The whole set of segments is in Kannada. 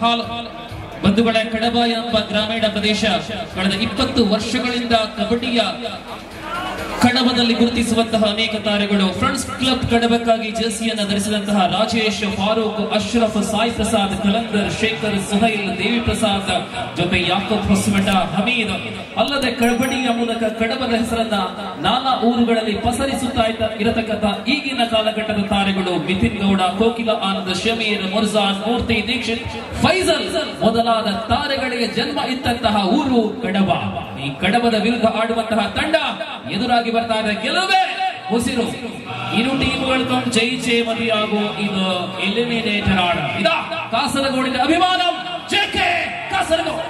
ಹಾಲು ಬಂಧುಗಳ ಕಡಬ ಎಂಬ ಗ್ರಾಮೀಣ ಪ್ರದೇಶ ಕಳೆದ 20 ವರ್ಷಗಳಿಂದ ಕಬಡ್ಡಿಯ ಕಡಬದಲ್ಲಿ ಗುರುತಿಸುವಂತಹ ಅನೇಕ ತಾರೆಗಳು. ಫ್ರೆಂಡ್ಸ್ ಕ್ಲಬ್ ಕಡಬಕ್ಕಾಗಿ ಜರ್ಸಿಯನ್ನು ಧರಿಸಿದಂತಹ ರಾಜೇಶ್, ಫಾರೂಕ್, ಅಶ್ರಫ್, ಸಾಯಿ ಪ್ರಸಾದ್, ಕಲಂದರ್, ಶೇಖರ್, ಸುಹೈಲ್, ದೇವಿ ಪ್ರಸಾದ್ ಜೊತೆ ಯಾಕೂಬ್, ಹೊಸಮಠ, ಹಮೀದ್ ಅಲ್ಲದೆ ಕಬಡ್ಡಿಯ ಮೂಲಕ ಕಡಬದ ಹೆಸರನ್ನ ನಾನಾ ಊರುಗಳಲ್ಲಿ ಪಸರಿಸುತ್ತಾ ಇರತಕ್ಕಂಥ ಈಗಿನ ಕಾಲಘಟ್ಟದ ತಾರೆಗಳು ಮಿಥಿನ್ ಗೌಡ, ಕೋಕಿಲ ಆನಂದ್, ಶಮೀರ್, ಮುರ್ಜಾನ್, ಮೂರ್ತಿ, ದೀಕ್ಷಿತ್, ಫೈಜಲ್ ಮೊದಲಾದ ತಾರೆಗಳಿಗೆ ಜನ್ಮ ಇತ್ತಂತಹ ಊರು ಕಡಬ. ಈ ಕಡಬದ ವಿರುದ್ಧ ಆಡುವಂತಹ ತಂಡ ಎದುರಾಗಿ ಬರ್ತಾ ಇದೆ ಗೆಲುವೇ ಉಸಿರು. ಇರು ಟೀಮ್ಗಳು ಜೈ ಜೈ ಮದಿಯಾಗೋ ಇದು ಎಲಿಮಿನೇಟರ್ ಆಡ. ಇದ ಕಾಸರಗೋಡಿನ ಅಭಿಮಾನ JK Kasaragod.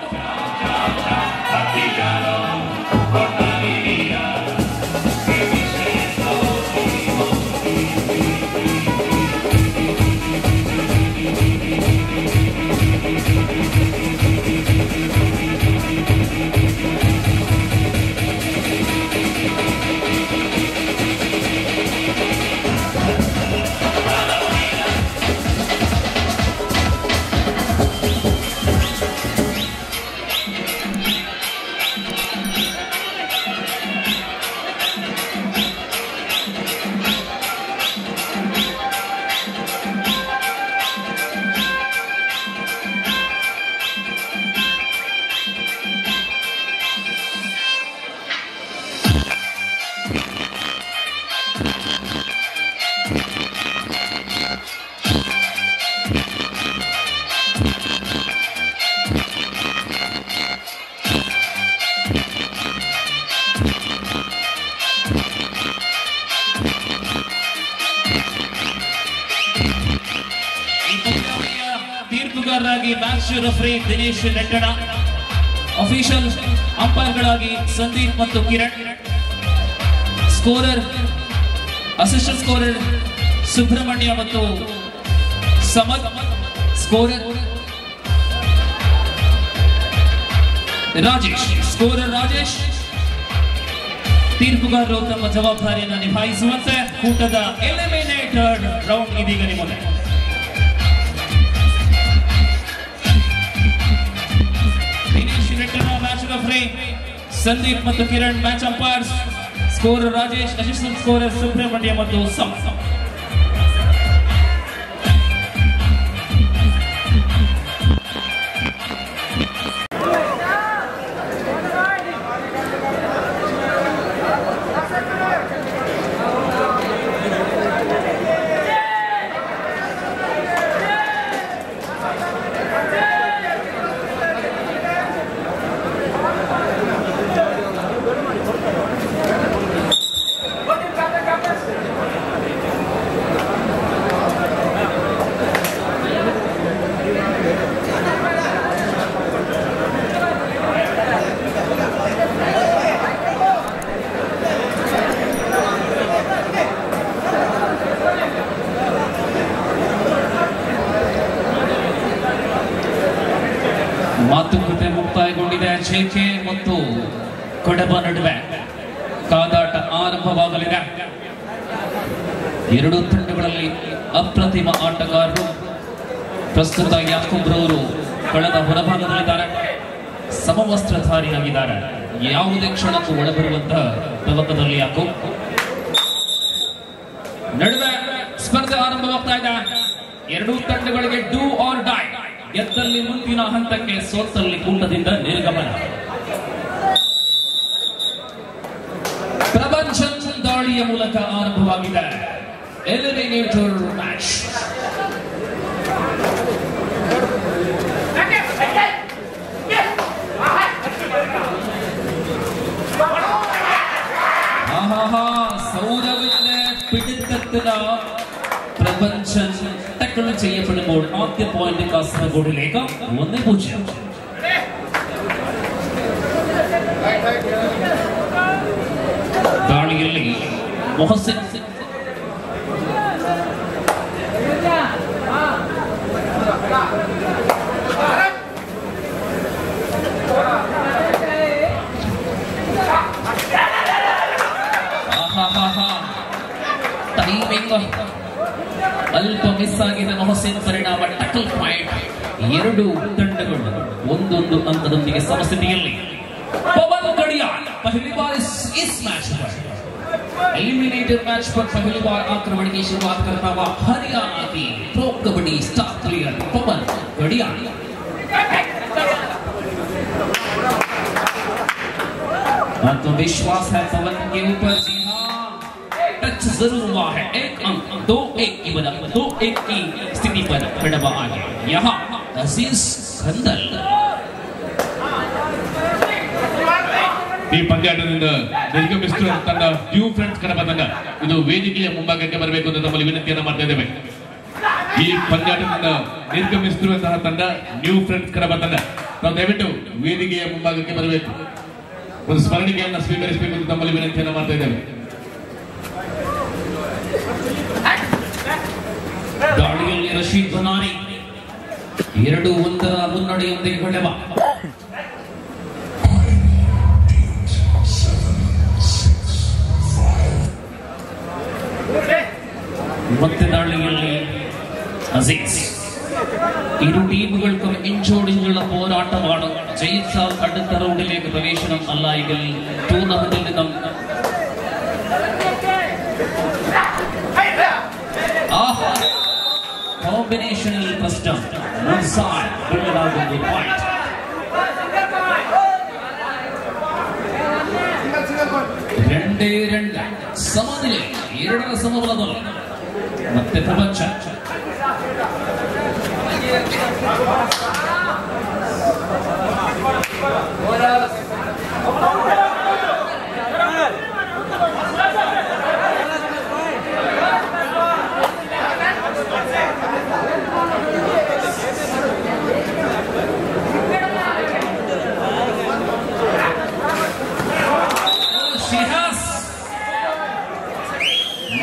Match referee Dinesh Nettana, official ಅಂಪೈರ್ಗಳಾಗಿ ಸಂದೀಪ್ ಮತ್ತು Kiran, scorer assistant scorer Subrahmanya ಮತ್ತು ಸಮದ್, ಸ್ಕೋರರ್ ರಾಜೇಶ್, ಸ್ಕೋರರ್ ರಾಜೇಶ್. ತೀರ್ಪುಗಾರರು ತಮ್ಮ ಜವಾಬ್ದಾರಿಯನ್ನು ನಿಭಾಯಿಸುವಂತೆ ಕೂಟದ ಎಲಿಮಿನೇಟರ್ ರೌಂಡ್ ಇದೀಗ ನಿಮಗೆ. ಸಂದೀಪ್ ಮತ್ತು Kiran match umpires, scorer Rajesh, assistant scorer Subrahmanya ಮತ್ತು ಸಮದ್. ಮಾತುಕತೆ ಮುಕ್ತಾಯಗೊಂಡಿದೆ. ಜೆಕೆ ಮತ್ತು ಕಡಬ ನಡುವೆ ಕಾದಾಟ ಆರಂಭವಾಗಲಿದೆ. ಎರಡೂ ತಂಡಗಳಲ್ಲಿ ಅಪ್ರತಿಮ ಆಟಗಾರರು. ಪ್ರಸ್ತುತ ಯಾಕೂಬ್ ರವರು ಕಳೆದ ಹೊರಭಾಗದಲ್ಲಿದ್ದಾರೆ, ಸಮವಸ್ತ್ರಧಾರಿಯಾಗಿದ್ದಾರೆ. ಯಾವುದೇ ಕ್ಷಣಕ್ಕೂ ಒಳಬರುವಂತಹ ತವಕದಲ್ಲಿ ಯಾಕೂಬ್. ನಡುವೆ ಸ್ಪರ್ಧೆ ಆರಂಭವಾಗ್ತಾ ಇದೆ. ಎರಡೂ ತಂಡಗಳಿಗೆ ಡೂ ಆರ್ ಡೈ. ಗೆದ್ದಲ್ಲಿ ಮುಂದಿನ ಹಂತಕ್ಕೆ, ಸೋತಲ್ಲಿ ಕೂಟದಿಂದ ನಿರ್ಗಮನ. ಪ್ರಪಂಚನ್ ದಾಳಿಯ ಮೂಲಕ ಆರಂಭವಾಗಿದೆ ಎಲಿಮಿನೇಟರ್ ಮ್ಯಾಚ್. സൗരവിന്റെ പിടുത്തത്തിന് പ്രപഞ്ചൻ ടക്കിൾ ചെയ്യപ്പെടുമ്പോൾ ആദ്യ പോയിന്റ് കാസർഗോഡിലേക്ക് 1-0. ದಾಳಿಯಲ್ಲಿ ಮೊಹಸಿನ್ ಟೈಮಿಂಗ್ ಅಲ್ಪ ಮಿಸ್ ಆಗಿದೆ ಮೊಹಸಿನ್, ಪರಿಣಾಮ ಟಕಲ್ ಪಾಯಿಂಟ್. ಎರಡು ತಂಡಗಳು ಒಂದೊಂದು ಅಂಕದೊಂದಿಗೆ ಸಮಸ್ಥಿತಿಯಲ್ಲಿ. पवन कड़ियाल पहली बार इस मैच पर एलिमिनेटर मैच पर पहली बार आक्रमण की शुरुआत करता हुआ हरियाणा की प्रो कबड्डी स्टार प्लेयर पवन कड़ियाल. आत्मविश्वास है पवन के ऊपर. जी हाँ, टच जरूर हुआ है. एक अंक 2-1 की बना 2-1 की स्थिति पर खड़बा आ गया. यहाँ अजीज खंदल ಈ ಪಂದ್ಯಾಟದಿಂದ ನಿರ್ಗಮಿಸುವ ತಂಡ ನ್ಯೂ ಫ್ರೆಂಡ್ಸ್ ಕಡಬ ತಂಡ ಇದು ವೇದಿಕೆಯ ಮುಂಭಾಗಕ್ಕೆ ಬರಬೇಕು ಅಂತ ನಮ್ಮಲ್ಲಿ ವಿನಂತಿಯನ್ನು ಮಾಡ್ತಾ ಇದ್ದೇವೆ. ಈ ಪಂದ್ಯಾಟದಿಂದ ನಿರ್ಗಮಿಸುತ್ತಿರುವಂತಹ ತಂಡ ನ್ಯೂ ಫ್ರೆಂಡ್ಸ್ ಕಡಬ ತಂಡ ನಾವು ದಯವಿಟ್ಟು ವೇದಿಕೆಯ ಮುಂಭಾಗಕ್ಕೆ ಬರಬೇಕು, ಒಂದು ಸ್ಮರಣಿಕೆಯನ್ನು ಸ್ವೀಕರಿಸಬೇಕು ಅಂತ ನಮ್ಮಲ್ಲಿ ವಿನಂತಿಯನ್ನು ಮಾಡ್ತಾ ಇದ್ದೇವೆ. ದಾಳಿಯಲ್ಲಿ ರಶೀದ್ ಬನಾರಿ 2-1 ಮುನ್ನಡೆಯೊಂದಿಗೆ ಕಡಬ. ಮತ್ತೆ ದಾಳಿಯಲ್ಲಿ ಅಜೀಜ್. ഇരു ടീമുകൾക്കും ഇഞ്ചോടിഞ്ചുള്ള പോരാട്ടമാണ്. ജയിച്ചാൽ അടുത്ത റൗണ്ടിലേക്ക് പ്രവേശനം, അല്ലായെങ്കിൽ ടൂർണമെന്റിൽ നിന്നും കോമ്പിനേഷനിൽ പ്രശ്നം. രണ്ടേ രണ്ട് സമനിലെ. 2 ಸಮಬಲದಲ್ಲಿ ಮತ್ತೆ ಪ್ರಪಂಚ.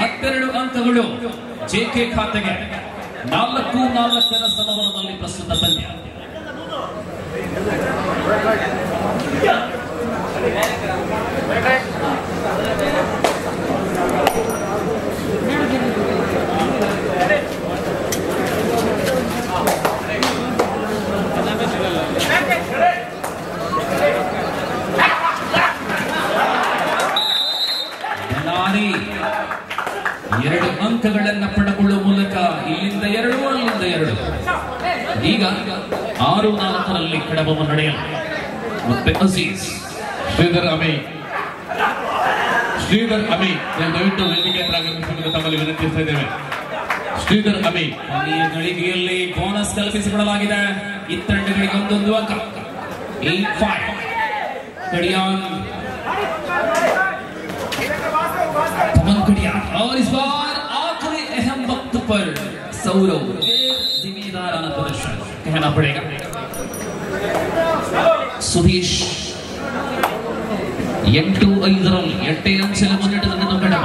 ಮತ್ತೆರಡು ಅಂಕಗಳು ಜೆಕೆ ಖಾತೆಗೆ. 4-4 ಸಮಬಲದಲ್ಲಿ ಪ್ರಸ್ತುತ ಪಂದ್ಯ. ಬನಾರಿ 2 ಅಂಕಗಳನ್ನು ಪಡೆದುಕೊಳ್ಳುವ ಮೂಲಕ ಇಲ್ಲಿಂದ 2 ಅಲ್ಲಿಂದ 2. ಈಗ 6-4 ಕಡಬ ಮುನ್ನಡೆಯಲು. ಮತ್ತೆ ಅಜೀಜ್ ಶ್ರೀಧರ್ ಅಮಿ ದಯವಿಟ್ಟು ವೇದಿಕೆ ಆಗಮಿಸಬೇಕು ತಮ್ಮಲ್ಲಿ ವಿನಂತಿಸ್ತಾ ಇದ್ದೇವೆ. ಶ್ರೀಧರ್ ಅಮಿ ಕೊನೆಯ ಗಳಿಗೆಯಲ್ಲಿ ಬೋನಸ್ ಕಲ್ಪಿಸಿಕೊಡಲಾಗಿದೆ. ಇತರಗಳಿಗೆ 1 ಅಂಕ. 8-5 कड़ियाल. पवन कड़ियाल और इस बार आखिरी अहम वक्त पर सौरव जिम्मेदाराना प्रदर्शन कहना पड़ेगा. सुधीश 8-5 8 ಅಂಶಗಳ ಮುನ್ನಡೆಯನ್ನು ಕಡಬ.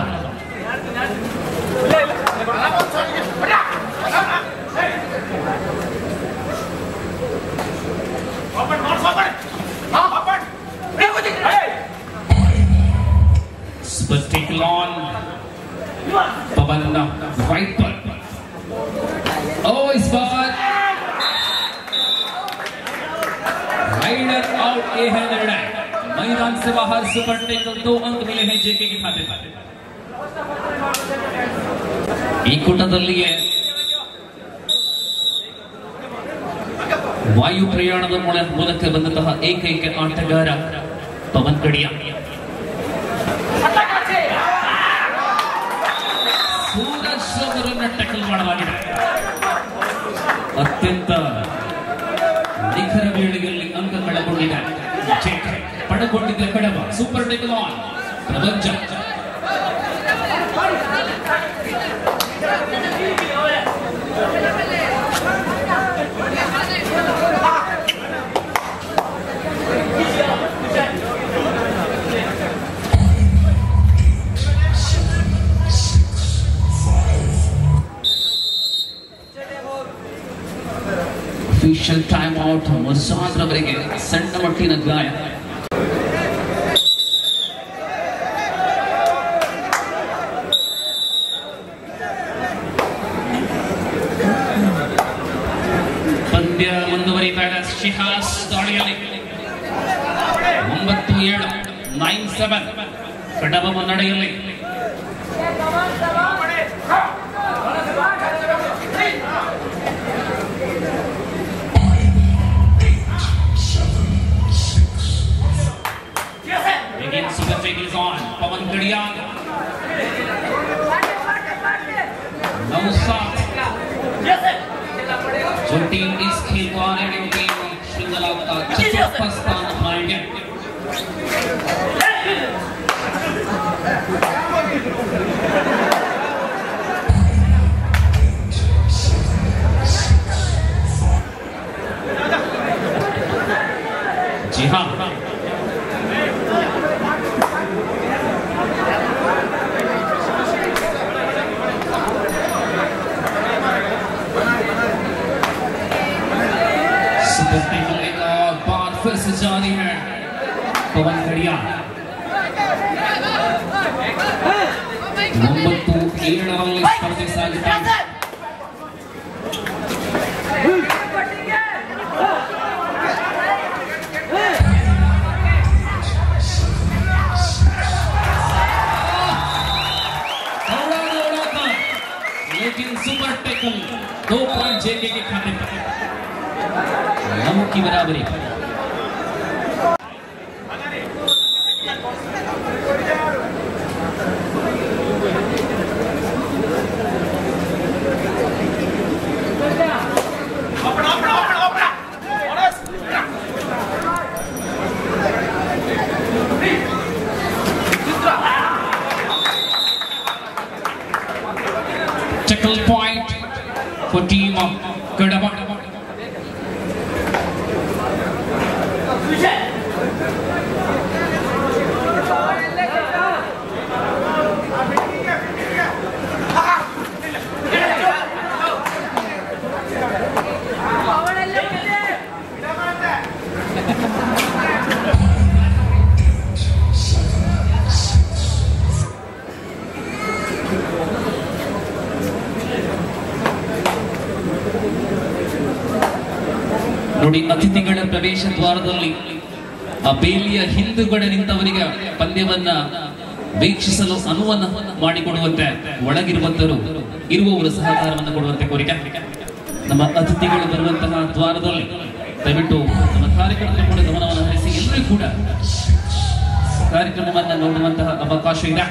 Taken on Pavan right पर. Oh, इस बार राइडर आउट. ये है निर्णय. मैदान से बाहर सुपर टेकल. 2 अंक मिले हैं जेके के खाते पर. ಈ ಕೂಟದಲ್ಲಿಯೇ ವಾಯು ಪ್ರಯಾಣದ ಮೂಲಕ ಬಂದಂತಹ ಏಕೈಕ ಆಟಗಾರ ಪವನ್ ಕಡಿಯಾಲ್. ಟಕಲ್ ಮಾಡಲಾಗಿದೆ. ಅತ್ಯಂತ ನಿಖರ ವೇಳೆಯಲ್ಲಿ ಅಂಕ ಪಡೆದುಕೊಂಡಿದ್ದ ಕಡಬ. ಸೂಪರ್ ಟೇಕಲ್ ಆನ್ ಪ್ರಪಂಚ. Official time out. ಮುಸಾದ್ ರವರಿಗೆ ಸಣ್ಣ ಮಟ್ಟಿನ ಗಾಯ. 9-7 ಕಡಬ ಮುನ್ನಡೆಯಲ್ಲಿ. Again, super fake is on. Pawan Gadia. No shot. जो टीम इस खेल को आने वाली टीम श्रृंखला का चौथा स्थान पाएंगे. जी हाँ, एक और बार फिर से जारी है पवन गड़िया. 9-7 स्पर्धे सागिದ್ದಾರೆ. लेकिन सुपर टैकल 2 पॉइंट जेके के खाते पर. की बराबरी. Tackle point for team of Kadaba. ನೋಡಿ, ಅತಿಥಿಗಳ ಪ್ರವೇಶ ದ್ವಾರದಲ್ಲಿ ಆ ಬೇಲಿಯ ಹಿಂದುಗಡೆ ನಿಂತವರಿಗೆ ಪಂದ್ಯವನ್ನ ವೀಕ್ಷಿಸಲು ಅನುವನ್ನು ಮಾಡಿಕೊಡುವಂತೆ ಒಳಗಿರುವಂತರು ಇರುವವರು ಸಹಕಾರವನ್ನು ಕೊಡುವಂತೆ ಕೋರಿಕೆ. ನಮ್ಮ ಅತಿಥಿಗಳು ಬರುವಂತಹ ದ್ವಾರದಲ್ಲಿ ದಯವಿಟ್ಟು ನಮ್ಮ ಕಾರ್ಯಕ್ರಮದ ಕೂಡ ಗಮನವನ್ನು ಹರಿಸಿ ಎಲ್ಲರೂ ಕೂಡ ಕಾರ್ಯಕ್ರಮವನ್ನು ನೋಡುವಂತಹ ಅವಕಾಶ ಇದೆ.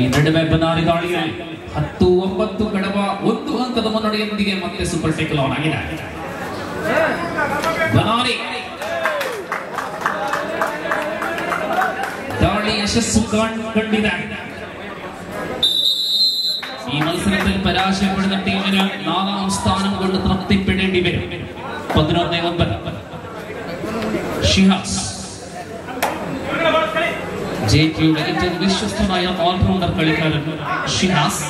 ಈ ನಡುವೆ ಬನಾರಿ ದಾಳಿಯಲ್ಲಿ 10-9 ಕಡಬ 1 ಅಂಕದ ಮುನ್ನಡೆಯೊಂದಿಗೆ ಮತ್ತೆ ಸೂಪರ್ ಟೇಕಲ್ ಆನ್ ಆಗಿದೆ. ಬನಾರಿ ದಾಳಿ ಯಶಸ್ಸು ಕಂಡಿದೆ. ಈ ಮತ್ಸರದಲ್ಲಿ ಪರಾಜಯ ಪಡೆದ ಟೀಮಿನ 4ಾം ಸ್ಥಾನವನ್ನು ತೃಪ್ತಿಪಡೇണ്ടി വരും. 11-9 ഷിഹാസ് ജെപിയുടെ ഏറ്റവും വിശ്വസ്തനായ ഓൾറൗണ്ടർ കളിക്കാരൻ Shihas.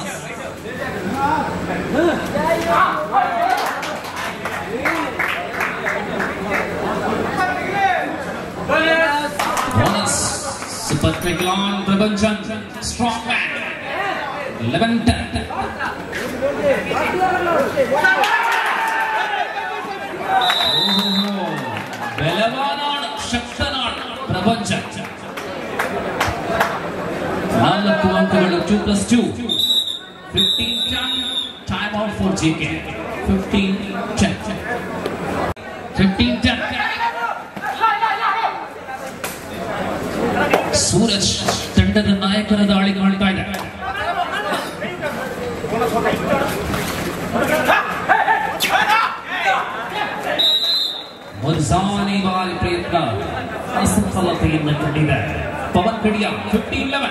Super tackle on Prabhanchan, strong man. 11-10. ബലവാനാണ്, ശക്തനാണ് പ്രപഞ്ചൻ. 4 അങ്കങ്ങൾ 2+2. 15-10. Time out for JK. 15-10. 15-10. Suraj ತಂಡದ ನಾಯಕನ ದಾಳಿ ಕಾಣ್ತಾ ಇದೆ. ಮುರ್ಜಾನಿ ಬಾರಿ ಪ್ರಯತ್ನ ಅಸಫಲತೆಯನ್ನು ಕಂಡಿದೆ. ಪವನ್ ಗಡಿಯಾ 15-11.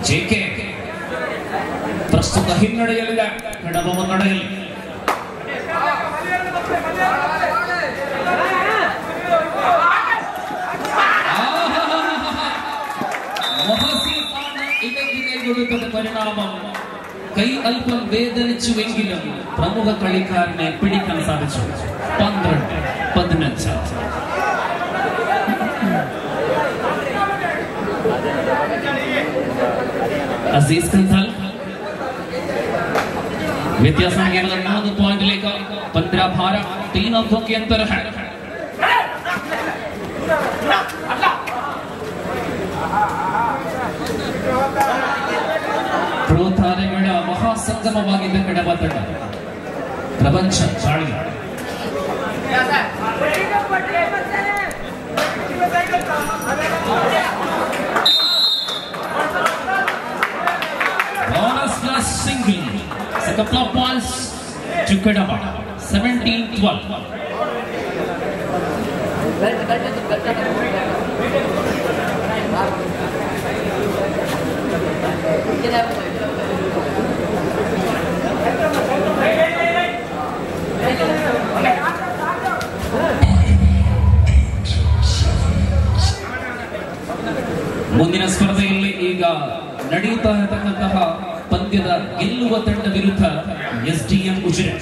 ಜೆಕೆ ಪ್ರಸ್ತುತ ಹಿನ್ನಡೆಯಲ್ಲಿದೆ. ಕಡಬ ಮುನ್ನಡೆಯಲ್ಲಿ. പരിണാമം കൈ അല്പം വേദനിച്ചുവെങ്കിലും പ്രമുഖ കളിക്കാരനെ പിടിക്കാൻ സാധിച്ചു. 12-15. അസീസ് കന്താൽ വ്യത്യാസം കേവലം 3 പോയിന്റിലേക്ക്. 15 ഭാര 3 अंकों के अंतर है. ಪ್ರೋತ್ಸಾಹಗಳ ಮಹಾಸಂಗಮವಾಗಿದ್ದ ಕಡಬ ತಂಡ ಪ್ರಪಂಚ ಚಾಳಿ bonus single. It's a couple of points to Kadapa. 17-12. ಮುಂದಿನ ಸ್ಪರ್ಧೆಯಲ್ಲಿ ಈಗ ನಡೆಯುತ್ತಾ ಇರತಕ್ಕಂತಹ ಪಂದ್ಯದ ಗೆಲ್ಲುವ ತಂಡ ವಿರುದ್ಧ ಎಸ್ಡಿಎಂ ಉಜಿರೆ.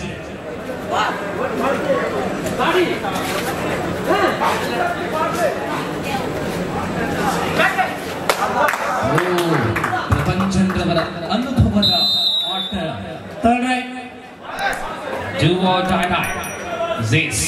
ಪ್ರಪಂಚಂದ್ರವರ ಅನುಭವದ ಆಟ. ಡುವೋ ಟಾಟಾ ಝೇಸ್.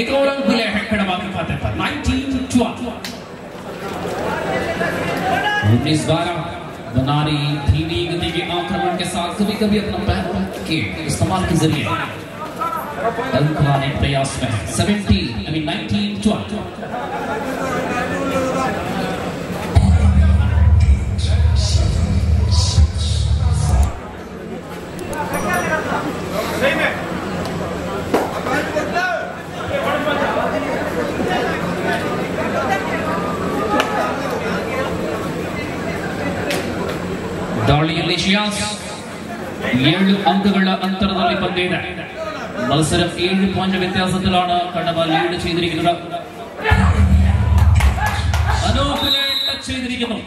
एक और अंक मिले है खड़बा के खाते पर 19-12. 19-12 बनारी धीमी गति के आक्रमण के साथ कभी कभी अपना पैर के इस्तेमाल के जरिए अंक लाने के प्रयास में 19-12. ದಾಳಿಯಲ್ಲಿ ಶಿಯಾಸ್ 7 ಅಂಕಗಳ ಅಂತರದಲ್ಲಿ പന്തിയത്. മത്സരം 7 പോയിന്റ് വ്യത്യാസത്തിലാണ് കടവ ലീഡ് ചെയ്തിരിക്കുന്നത്. അനൂപിനെ ടച്ച് ചെയ്തിരിക്കുന്നു.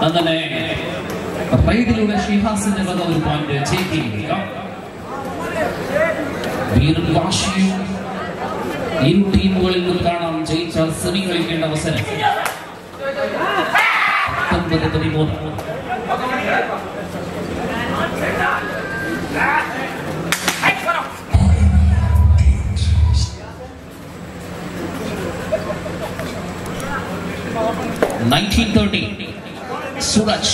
അങ്ങനെ റൈഡിലൂടെ ഷിഹാസിന്റെ വക ഒരു പോയിന്റ് ജയിക്കുക. വീറും വാശിയും ഇരു ടീമുകളിൽ നിന്നും കാണാം. ജയിച്ചാൽ സെമി കളിക്കേണ്ട അവസരം. 19-13. सूरज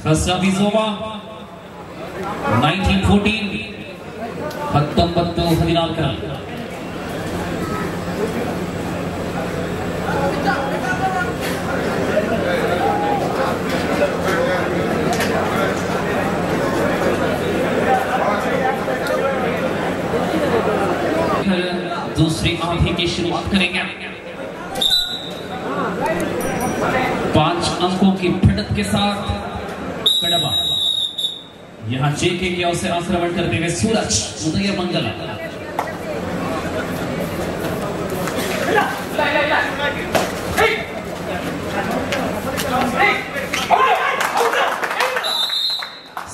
First half is over. 19-14. 19-14. दूसरी आधी की शुरुआत करेंगे. 5 अंकों की बढ़त के साथ कड़बा यहाँ जेके की ओर से आक्रमण करते हुए सूरज उदय मंगल.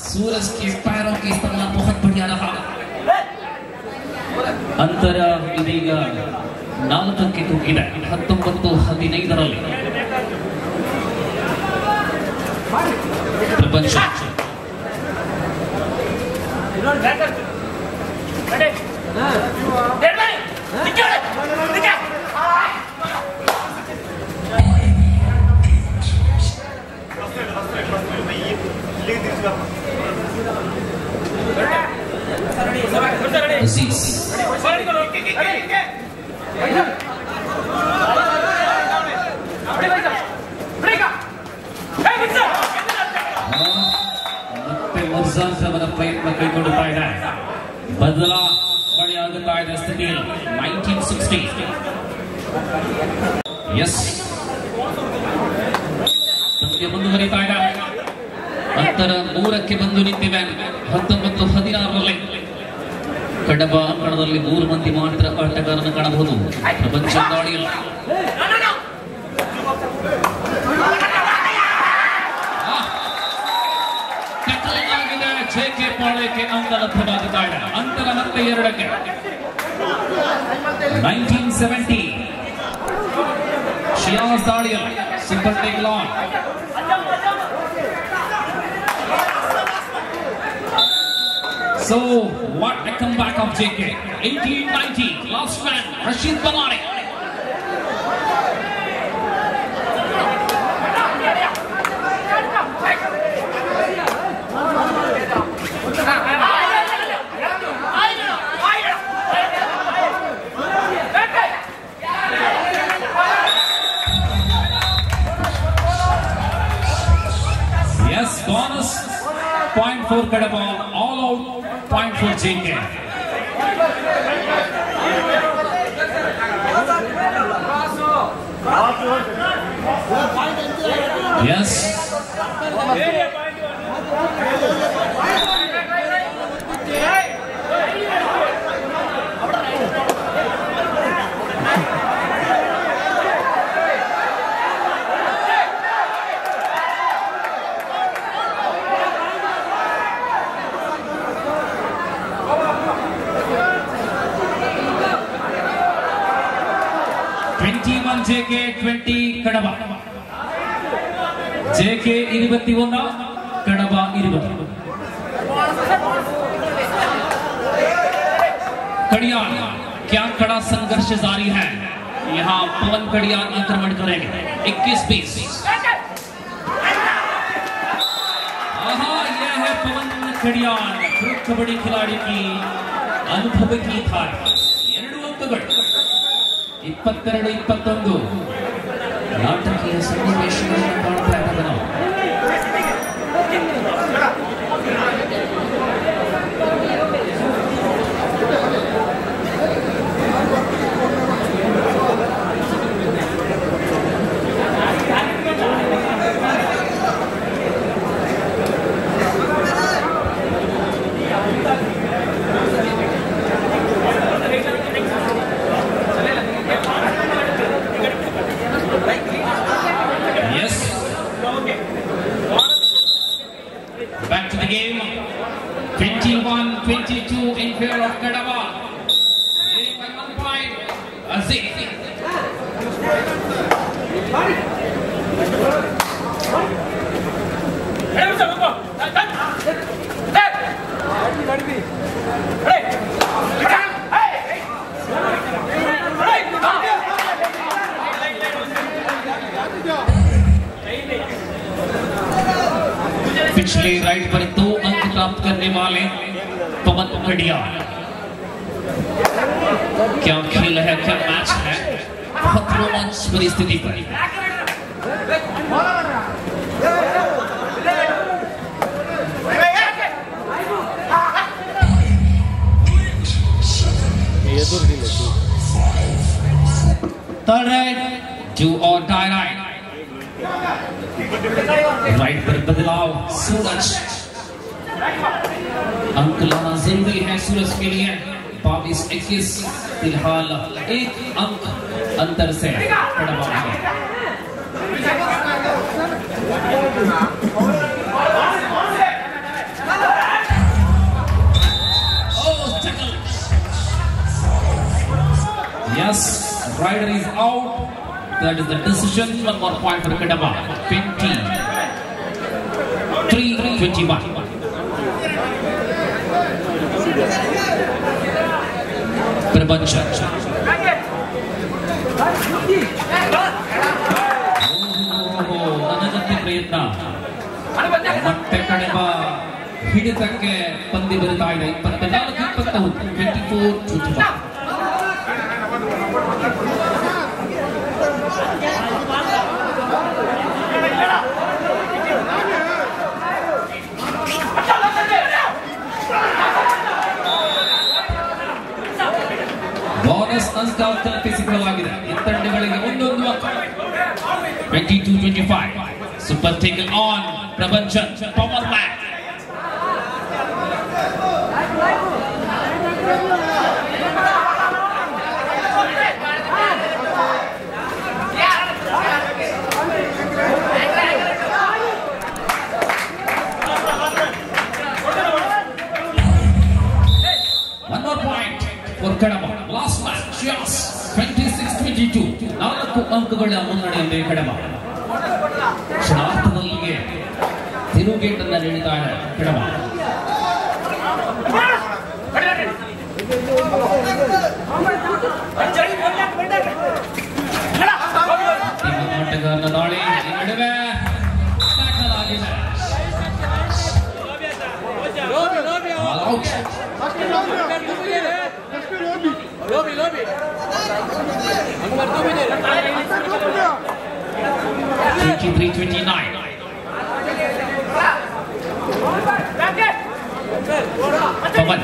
सूरज के पैरों की इस्तेमाल बहुत बढ़िया रहा. अंतर ಇದೀಗ 4ಕ್ಕೆ ತೂಗಿದೆ. 19-15 ಪ್ರಪಂಚ ಸಂಕ್ರಮಣ ಪ್ರಯತ್ನ ಕೈಗೊಳ್ಳುತ್ತಾ ಇದೆ. ಬದಲಾವಣೆಯಾಗುತ್ತಾ ಇದೆ ಸ್ಥಿತಿಯಲ್ಲಿ 1960. ಎಸ್, ಪಂದ್ಯ ಮುಂದುವರಿತಾ ಇದೆ. ಅಂತರ 3ಕ್ಕೆ ಬಂದು ನಿಂತಿವೆ. 19-16ರಲ್ಲಿ ಕಡಬ ಅಂಕಣದಲ್ಲಿ 3 ಮಂದಿ ಮಾತ್ರ ಆಟಗಾರರನ್ನು ಕಾಣಬಹುದು. ಪ್ರಪಂಚ ದಾಳಿಯಲ್ಲಿ ಜೆಕೆ ಪಾಳ್ಯಕ್ಕೆ ಅಂಕ ಲಭ್ಯವಾಗುತ್ತಾ ಇದೆ. ಅಂತರ ಮತ್ತೆ 2ಕ್ಕೆ. 1970 ಶಿಯಾಸ್ ದಾಳಿಯಲ್ಲಿ super take long. So what a comeback of JK. 1890 last man Rashid Banani. Yes, bonus point for Kadapa, all out point for JK. Yes. JK 20 Kadaba. JK 21 Kadaba 20. Kadiyal, क्या कड़ा संघर्ष जारी है. यहाँ पवन कड़ियाल आक्रमण करेंगे. 21-20. यह है पवन कड़ियाल, कबड्डी खिलाड़ी की अनुभव की था. 2 अंकಗಳು. 22-21 ನಾಟಕೀಯ ಸನ್ನಿವೇಶಗಳನ್ನು ಕಾಣ್ತಾ ಇದ್ದಾರೆ ನಾವು. Back to the game. 21-22 in favor of Kadaba. Leading by 1 point. Aziz. पिछले राइड पर 2 अंक प्राप्त करने वाले पवन कड़ियाल. क्या खेल है, क्या मैच है. बहुत रोमांच परिस्थिति पर. Third right, do or die right. Right पर बदलाव. सूरज अंक लाना जरूरी है सूरज के लिए. 22-21 फिलहाल 1 अंक अंतर से कड़वा है. Yes, rider is out. That is the decision. 1 more point for Kadaba. 23-21. Prabhanchar. ನನಗಂತೆ ಪ್ರಯತ್ನ. ಮತ್ತೆ Kadaba ಹಿಡಿತಕ್ಕೆ ಪಂದ್ಯ ಬರುತ್ತಾ ಇದೆ. 24-21. 24-21. ಬೋನಸ್ ಅಂಕ ಕಲ್ಪಿಸಿಕೊಳ್ಳಲಾಗಿದೆ. ಈ ತಂಡಗಳಿಗೆ ಒಂದೊಂದು ಅಂಕ. 22-25 ಸೂಪರ್ ಟೇಕಲ್ ಆನ್ ಪ್ರಪಂಚನ್ power match. Kadaba last match 26-22 4 ಅಂಕಗಳ ಮುನ್ನಡೆಯಲ್ಲಿ ಕಡಬ ಕ್ಷಣಾರ್ಧದಲ್ಲಿಗೆ ತಿರುಗೇಟನ್ನು ನೀಡಿದ ಕಡಬ. ಆಟಗಾರನ ದಾಳಿ ನಡುವೆ Lobby. 23-29. Paman.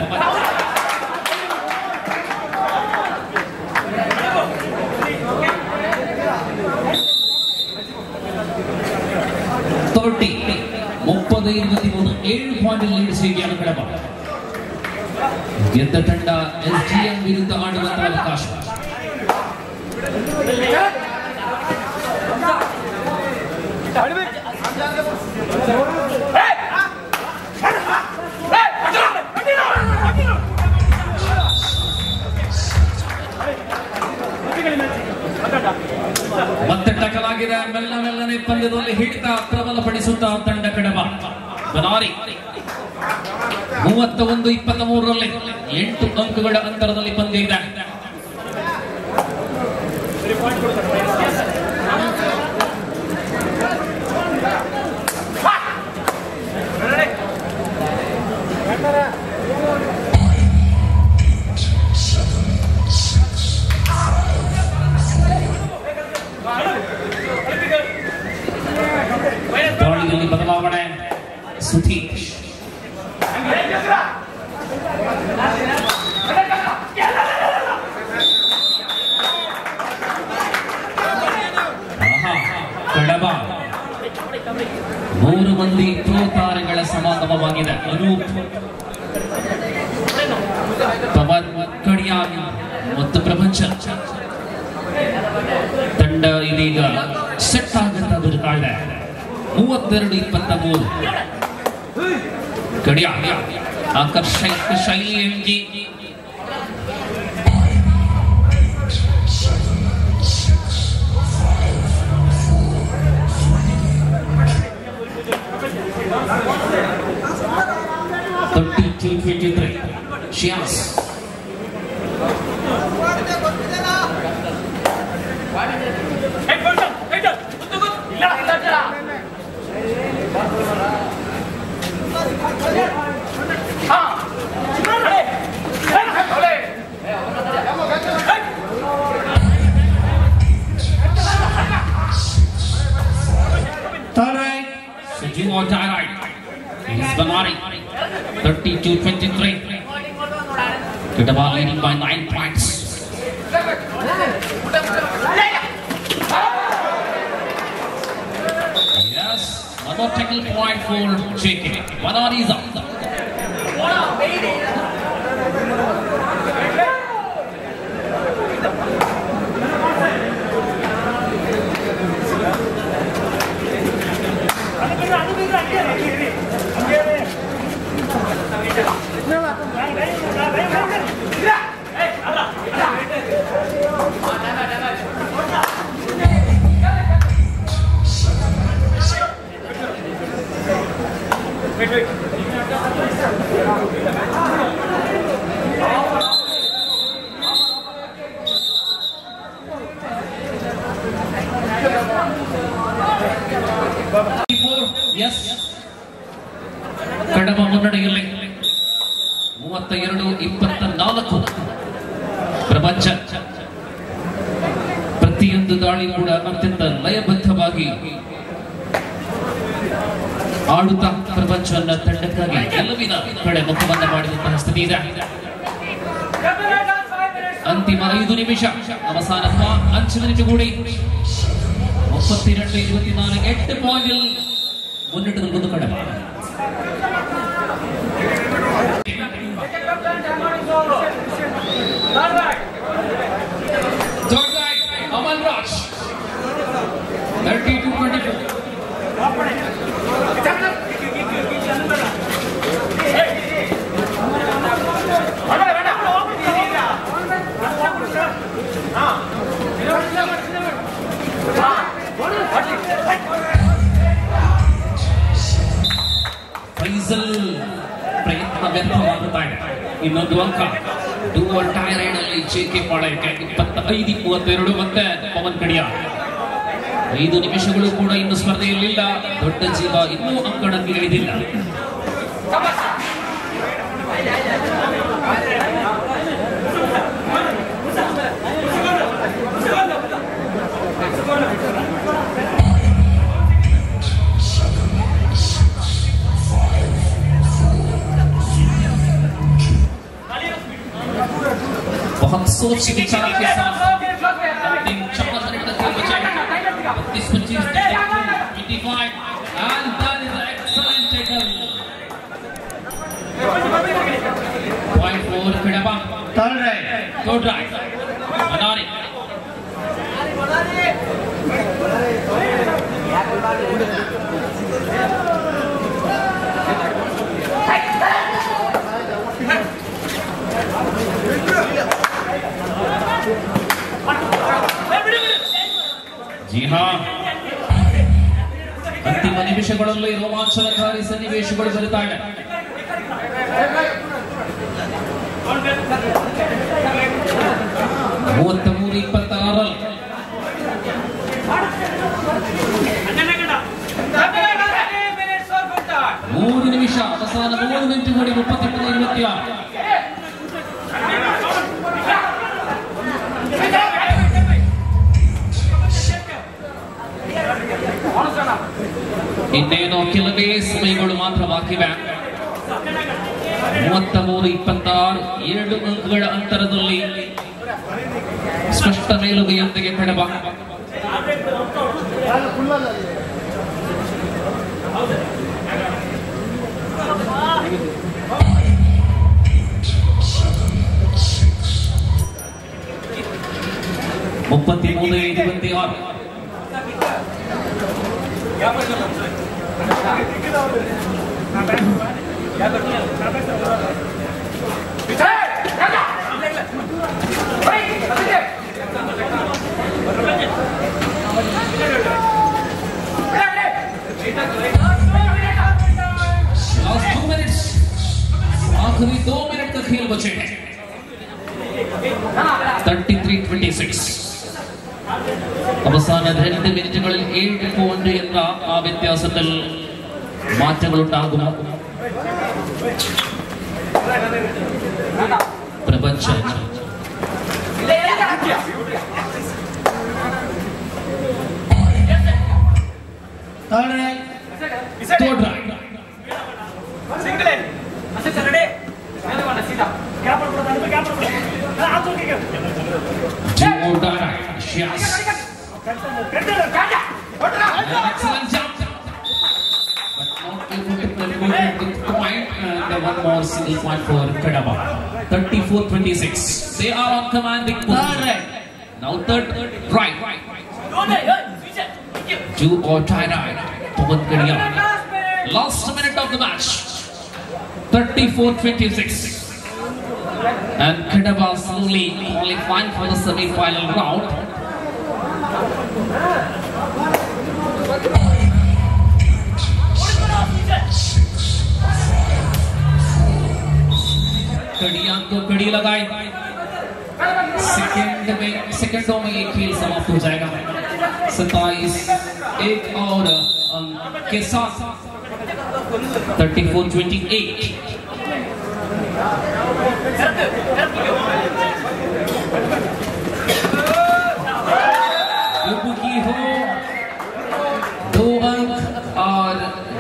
30-23 7 ಪಾಯಿಂಟ್ ಲೀಡ್ ಸಿಗಿಯನ್ನು ಕಡಬ. ಗೆದ್ದ ತಂಡ SGM ವಿರುದ್ಧ ಆಡುವಂತಹ ಅವಕಾಶ. ಮತ್ತೆ ಟಕಲಾಗಿದೆ. ಮೆಲ್ಲನೆ ಪಂದ್ಯದಲ್ಲಿ ಹಿಡಿತ ಪ್ರಬಲಪಡಿಸುತ್ತಾ ತಂಡ ಕಡಬ. ಬನಾರಿ 31-23ರಲ್ಲಿ 8 ಅಂಕಗಳ ಅಂತರದಲ್ಲಿ ಪಂದ್ಯ ಇದೆ. ದಾಳಿಯಲ್ಲಿ ಬದಲಾವಣೆ. ಸುಧೀಶ್ ಕಡಬ 3 ಮಂದಿ ಪ್ರೋ ತಾರೆಗಳ ಸಮಾಗಮವಾಗಿದೆ. ಅನೂಪ್, ಪವನ್ ಕಡಿಯಾಗಿ ಮತ್ತು ಪ್ರಪಂಚ ತಂಡ ಇದೀಗ ಸೆಟ್ ಆಗುತ್ತಾ ಬರುತ್ತಾ ಇದೆ. 32-23 ಕಡಿಯಾ ಆಕರ್ಷಕ ಶೈಲಿ MG. Shias Sejumlah Tarai is Banari 32-23. Kedua leading by 9 points. Yes, another tackle point for JK. Banari is up. Yes, ಕಡಬ ಮುನ್ನಡೆಯಲ್ಲಿ 32-24. ಪ್ರಪಂಚ ಪ್ರತಿಯೊಂದು ದಾಳಿ ಕೂಡ ಅತ್ಯಂತ ಲಯಬದ್ಧವಾಗಿ ಆಡುತ್ತಾ ಪ್ರಪಂಚವನ್ನ ತಂಡಕ್ಕಾಗಿ ಗೆಲುವಿನ ಕಡೆ ಮುಖವನ್ನು ಮಾಡಿದಂತಹ ಸ್ಥಿತಿ ಇದೆ. ಅಂತಿಮ 5 ನಿಮಿಷ ಅವಸಾನ ಅಂಚು ಮಿನಿಟ್ ಕೂಡಿ 32-24 8 ಪಾಯಿಂಟ್ ಮುನ್ನಿಟ್ಟು ನಿಲ್ಲುವುದು ಕಡಬ. Third right, Aman Raj 32-24. Faisal ಪ್ರಯತ್ನ ವ್ಯರ್ಥವಾಗುತ್ತಾ ಇದೆ. ಇನ್ನೊಂದು ಅಂಕ ಡೂ ಆರ್ ಡೈ ರೈಡ್ ಅಲ್ಲಿ ಜೆಕೆ ಪಾಳಯಕ್ಕೆ 25-32 ಮತ್ತೆ ಪವನ್ ಕಡಿಯಾ. 5 ನಿಮಿಷಗಳು ಕೂಡ ಇನ್ನು ಸ್ಪರ್ಧೆಯಲ್ಲಿಲ್ಲ. ದೊಡ್ಡ ಜೀವ ಇನ್ನೂ ಅಂಕಣಕ್ಕೆ ಇಳಿದಿಲ್ಲ. बहुत सोच विचार के साथ 4 मिनट तक खेल बचा है. 25 and that is an excellent tackle. Point 4 Kadapa. Third right. Manari. जी हाँ, अंतिम ನಿಮಿಷಗಳಲ್ಲಿ ರೋಮಾಂಚನಕಾರಿ ಸನ್ನಿವೇಶಗಳು ಬರುತ್ತಾ ಇದೆ. ಮೂರು ನಿಮಿಷ ಅವಸಾನ 3 ಮಿನಿಟ್ ನೋಡಿ 38-26. ಇನ್ನೇನೋ ಕೆಲವೇ ಸಮಯಗಳು ಮಾತ್ರ ಬಾಕಿವೆ. 33-26 2 ಅಂಕಗಳ ಅಂತರದಲ್ಲಿ ಸ್ಪಷ್ಟ ಮೇಲುಗೈಯೊಂದಿಗೆ ಕಡಬ. आखिरी 2 मिनट का खेल बचे हैं. 33-26 അവസാന 2 മിനിറ്റുകളിൽ 7 പോയിന്റ് എന്ന ആ വ്യത്യാസത്തിൽ മാറ്റങ്ങളുണ്ടാകും. പ്രപഞ്ചം excellent jump, but not able to convert with point, and one more single point for Kadapa. 34-26. They are on commanding position. Now third right. Do or tie right. Pawan Kadiya. Last minute of the match. 34-26. And Kadapa slowly qualifying for the semi-final round. कड़ियां को कड़ी लगाई. सेकंडों में ये खेल समाप्त हो जाएगा. 27 एक और के साथ 34-28. की हो 2 अंक और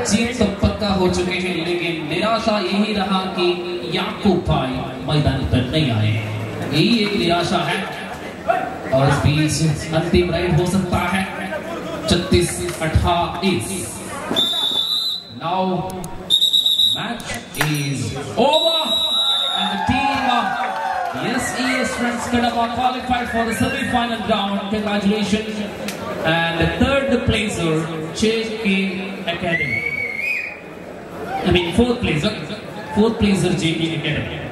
जीत तो पक्का हो चुके हैं, लेकिन निराशा यही रहा कि याकूब भाई मैदान पर नहीं आए. यही एक निराशा है और इस बीच अंतिम राइड हो सकता है 36-28। Now match is over and the team SES Friends Kadapa qualified for the semi-final round. Congratulations. And the third placer JK Academy. I mean fourth placer JK Academy.